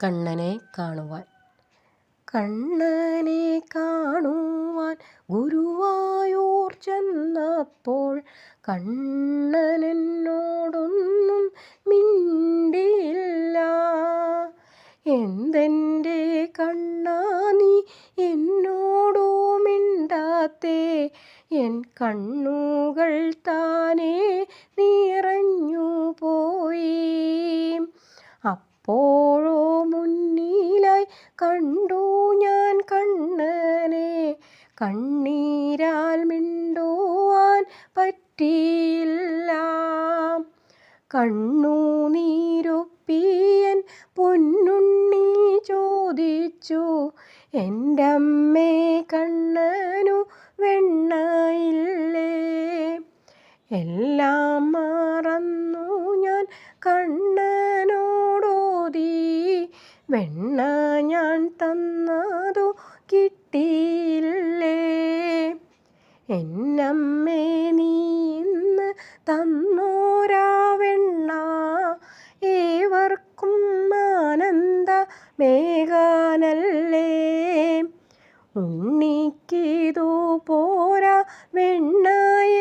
കണ്ണനെ കാണുവാൻ. കണ്ണനെ കാണുവാൻ ഗുരുവായൂർ ചെന്നപ്പോൾ കണ്ണനെന്നോടൊന്നും മിണ്ടിയില്ല. എന്തെൻ്റെ കണ്ണാ നീ എന്നോടു മിണ്ടാത്തേ? എൻ കണ്ണുകൾ താനേ നിറഞ്ഞു പോയി. അപ്പോഴോ മുന്നിലായി കണ്ടു ഞാൻ കണ്ണനെ. കണ്ണീരാൽ മിണ്ടുവാൻ പറ്റിയില്ല. കണ്ണുനീരൊപ്പിയൻ പൊന്നുണ്ണി ചോദിച്ചു, എൻ്റമ്മേ കണ്ണനു വെണ്ണയില്ലേ? എല്ലാം മറന്നു ഞാൻ കണ്ണനോടോതി, വെണ്ണ ഞാൻ തന്നതു കിട്ടിയില്ലേ? എന്നമ്മേ നീ ഇന്ന് തന്നോരാ വെണ്ണ ഏവർക്കും ആനന്ദ മേഘാനല്ലേ? ഉണ്ണിക്കിതു പോരാ വെണ്ണ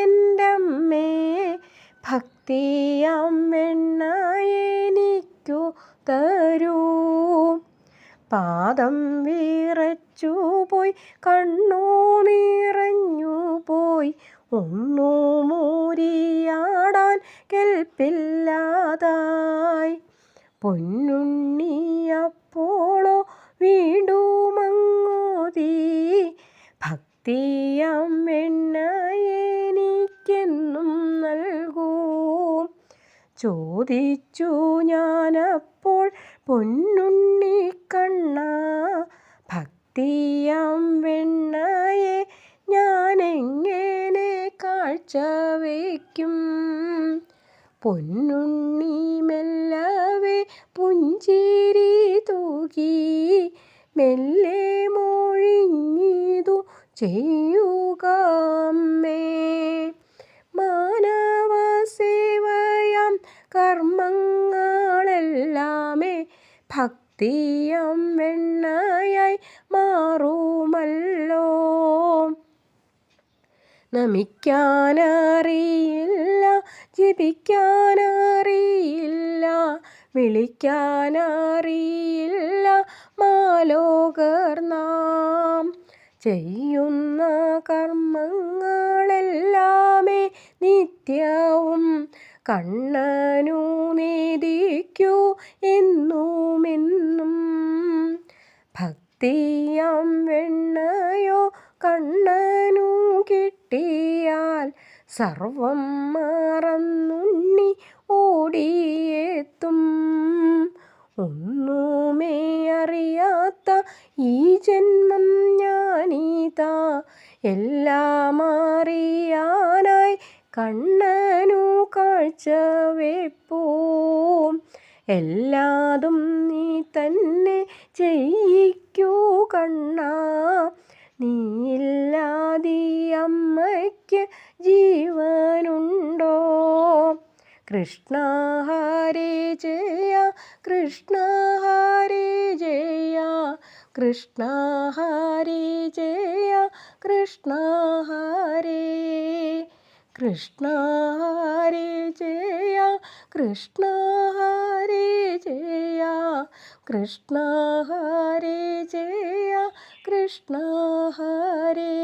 എൻ്റമ്മേ, ഭക്തിയാം വെണ്ണ എനിക്കു തരൂ. പാദം വിറച്ചു പോയി, കണ്ണു നിറഞ്ഞു പോയി, ഒന്നു മൂരിയാടാൻ കെൽപ്പില്ലാതായി. പൊന്നുണ്ണിയപ്പോളോ വീണ്ടുമങ്ങോതി, ഭക്തിയാം വെണ്ണ എനിക്കെന്നും നൽകൂ. ചോദിച്ചു ഞാനപ്പോൾ, പൊന്നുണ്ണി കണ്ണാ, ഭക്തിയാം വെണ്ണയെ ഞാനെങ്ങനെ കാഴ്ചവയ്ക്കും? പൊന്നുണ്ണി മെല്ലവേ പുഞ്ചിരി തൂകി, മെല്ലെ മൊഴിഞ്ഞിതു ചെയ്യുക അമ്മേ. മാനവസേവയാം കർമ്മങ്ങളെല്ലാമേ ഭക്തിയാം വെണ്ണയായി മാറുമല്ലോ. നമിക്കാനറിയില്ല, ജപിക്കാനറിയില്ല, വിളിക്കാനറിയില്ല മാലോകർ നാം. ചെയ്യുന്ന കർമ്മങ്ങളെല്ലാമേ നിത്യവും കണ്ണനു നേദിക്കൂ എന്നുമെന്നും. ഭക്തിയാം വെണ്ണയോ കണ്ണനു കിട്ടിയാൽ സർവം മറന്നുണ്ണി ഓടിയെത്തും. ഒന്നുമേ അറിയാത്ത ഈ ജന്മം ഞാനിതാ, എല്ലാം അറിയാനായി കണ്ണനു കാഴ്ചവെപ്പൂ. എല്ലാതും നീ തന്നെ ചെയ്യിക്കൂ കണ്ണാ, നീയില്ലാതെ അമ്മയ്ക്ക് ജീവനുണ്ടോ? കൃഷ്ണ ഹരേ ജയ, കൃഷ്ണ ഹരേ ജയ, കൃഷ്ണ ഹരേ ജയ, കൃഷ്ണ ഹരേ. കൃഷ്ണ ഹരേ ജയ, കൃഷ്ണ ഹരേ ജയ, കൃഷ്ണ ഹരേ ജയ, കൃഷ്ണ ഹരേ.